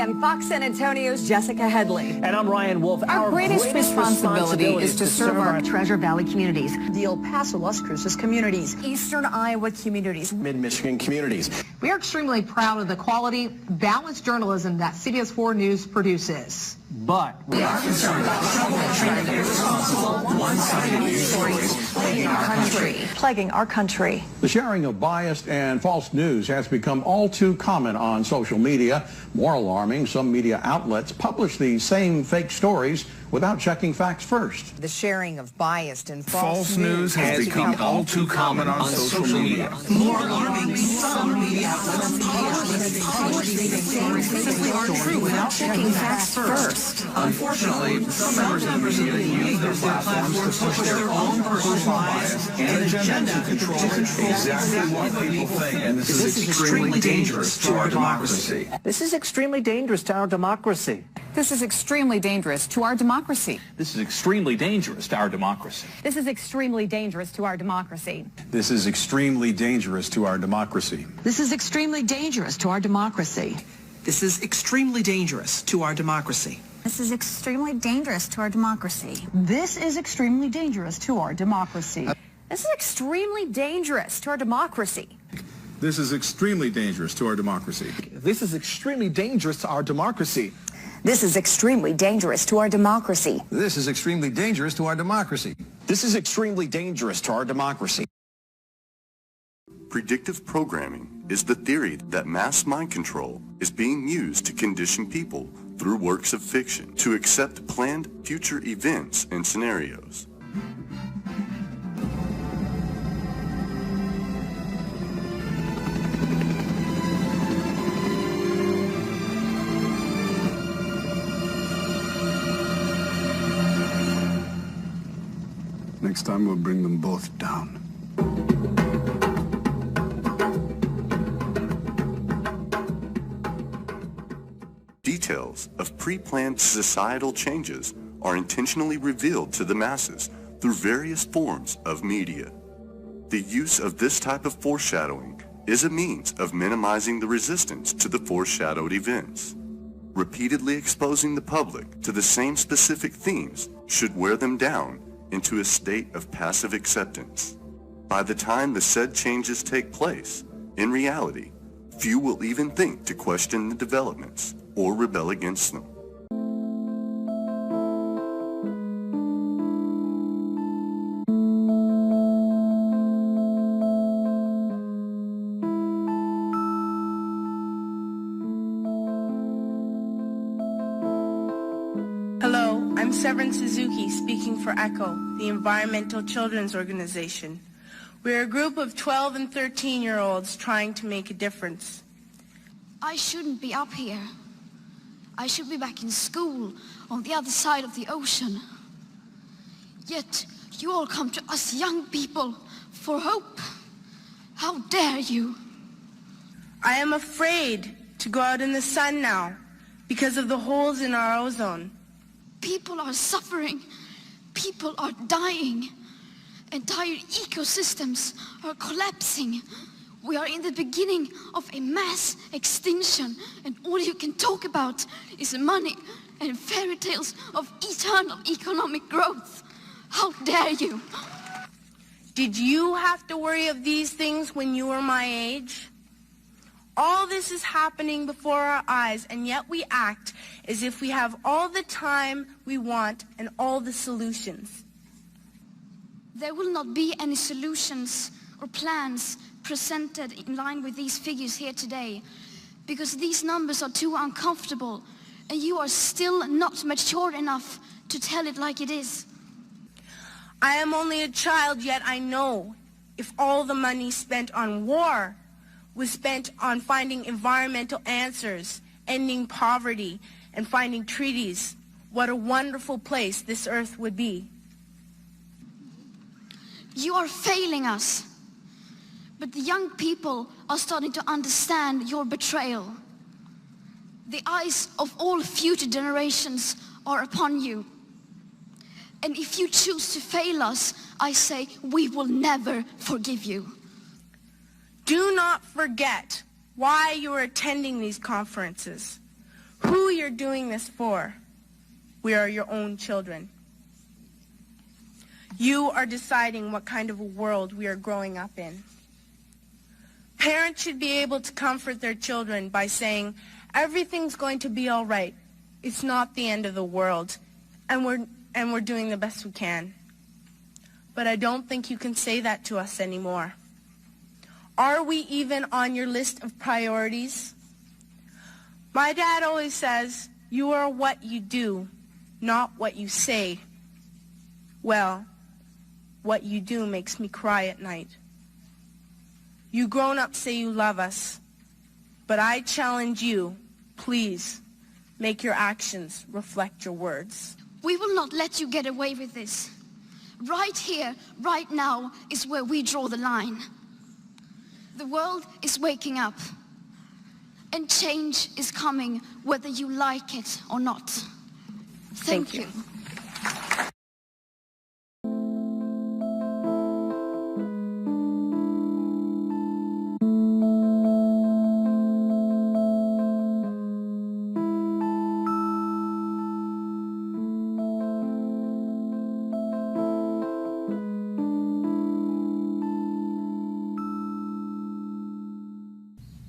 I'm Fox San Antonio's Jessica Headley. And I'm Ryan Wolf. Our greatest responsibility is to serve our Treasure Valley communities, the El Paso, Las Cruces communities, Eastern Iowa communities, Mid-Michigan communities. We are extremely proud of the quality, balanced journalism that CBS 4 News produces. But we are concerned about troubling, irresponsible, one-sided news stories plaguing our country. The sharing of biased and false news has become all too common on social media. More alarming, some media outlets publish these same fake stories without checking facts first. The sharing of biased and false news has become all too common on social media. More alarming, some media outlets publish these stories simply aren't true without checking facts first. Unfortunately, some members of the media use their platforms to push their own personal bias and agenda to control exactly what people think. And this is extremely dangerous to our democracy. this is extremely dangerous to our democracy. This is extremely dangerous to our democracy. This is extremely dangerous to our democracy. This is extremely dangerous to our democracy. This is extremely dangerous to our democracy. This is extremely dangerous to our democracy. This is extremely dangerous to our democracy. This is extremely dangerous to our democracy. This is extremely dangerous to our democracy. This is extremely dangerous to our democracy. This is extremely dangerous to our democracy. This is extremely dangerous to our democracy. This is extremely dangerous to our democracy. This is extremely dangerous to our democracy. This is extremely dangerous to our democracy. Predictive programming is the theory that mass mind control is being used to condition people through works of fiction to accept planned future events and scenarios. Next time we'll bring them both down. Details of pre-planned societal changes are intentionally revealed to the masses through various forms of media. The use of this type of foreshadowing is a means of minimizing the resistance to the foreshadowed events. Repeatedly exposing the public to the same specific themes should wear them down into a state of passive acceptance. By the time the said changes take place, in reality, few will even think to question the developments or rebel against them. Hello, I'm Severin Suzuki speaking for ECHO, the Environmental Children's Organization. We're a group of 12 and 13-year-olds trying to make a difference. I shouldn't be up here. I should be back in school on the other side of the ocean. Yet you all come to us young people for hope. How dare you? I am afraid to go out in the sun now because of the holes in our ozone. People are suffering. People are dying. Entire ecosystems are collapsing. We are in the beginning of a mass extinction, and all you can talk about is money and fairy tales of eternal economic growth. How dare you? Did you have to worry of these things when you were my age? All this is happening before our eyes, and yet we act as if we have all the time we want and all the solutions. There will not be any solutions or plans presented in line with these figures here today, because these numbers are too uncomfortable, and you are still not mature enough to tell it like it is. I am only a child, yet I know if all the money spent on war was spent on finding environmental answers, ending poverty, and finding treaties, what a wonderful place this earth would be. You are failing us. But the young people are starting to understand your betrayal. The eyes of all future generations are upon you. And if you choose to fail us, I say we will never forgive you. Do not forget why you are attending these conferences. who you're doing this for. We are your own children. You are deciding what kind of a world we are growing up in. Parents should be able to comfort their children by saying, everything's going to be all right. It's not the end of the world, and we're doing the best we can. But I don't think you can say that to us anymore. Are we even on your list of priorities? My dad always says, you are what you do, not what you say. Well, what you do makes me cry at night. You grown-ups say you love us, but I challenge you, please, make your actions reflect your words. We will not let you get away with this. Right here, right now, is where we draw the line. The world is waking up, and change is coming whether you like it or not. Thank you.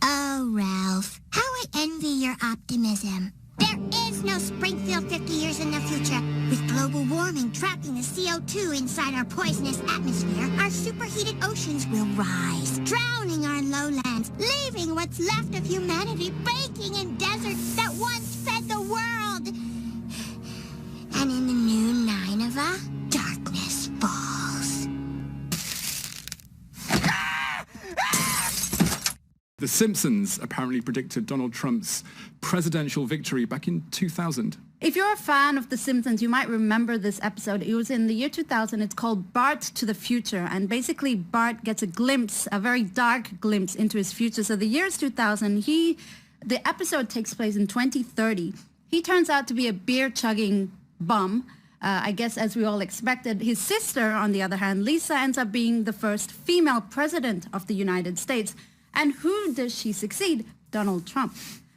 Oh, Ralph, how I envy your optimism. There is no Springfield 50 years in the future. With global warming trapping the CO2 inside our poisonous atmosphere, our superheated oceans will rise, drowning our lowlands, leaving what's left of humanity baking in deserts that once fed the world. And in the new Nineveh, darkness falls. The Simpsons apparently predicted Donald Trump's presidential victory back in 2000. If you're a fan of The Simpsons, you might remember this episode. It was in the year 2000. It's called Bart to the Future. And basically, Bart gets a glimpse, a very dark glimpse into his future. So the year is 2000. The episode takes place in 2030. He turns out to be a beer-chugging bum, I guess as we all expected. His sister, on the other hand, Lisa, ends up being the first female president of the United States. And who does she succeed? Donald Trump.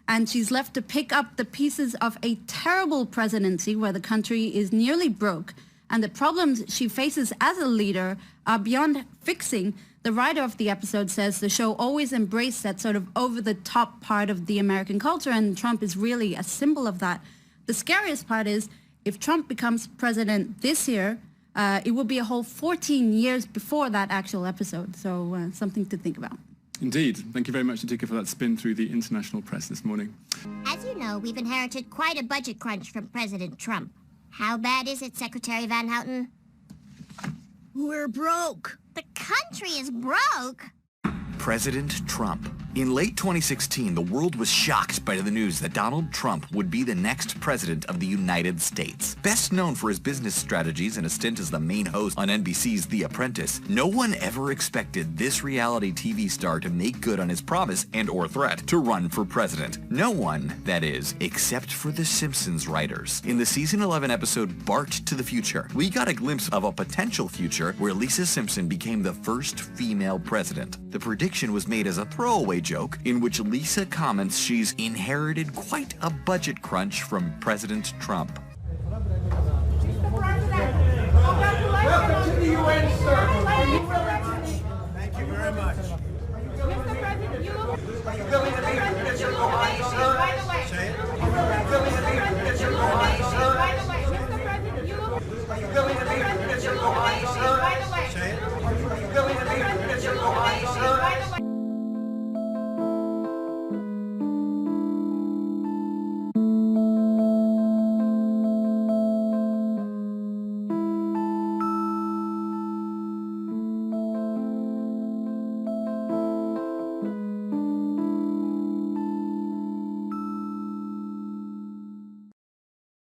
And she's left to pick up the pieces of a terrible presidency where the country is nearly broke. And the problems she faces as a leader are beyond fixing. The writer of the episode says the show always embraced that sort of over-the-top part of the American culture, and Trump is really a symbol of that. The scariest part is if Trump becomes president this year, it will be a whole 14 years before that actual episode. So something to think about. Indeed. Thank you very much, Natika, for that spin through the international press this morning. As you know, we've inherited quite a budget crunch from President Trump. How bad is it, Secretary Van Houten? We're broke. The country is broke. President Trump. In late 2016, the world was shocked by the news that Donald Trump would be the next president of the United States. Best known for his business strategies and a stint as the main host on NBC's The Apprentice, no one ever expected this reality TV star to make good on his promise and/or threat to run for president. No one, that is, except for the Simpsons writers. In the season 11 episode Bart to the Future, we got a glimpse of a potential future where Lisa Simpson became the first female president. The prediction was made as a throwaway joke in which Lisa comments she's inherited quite a budget crunch from President Trump.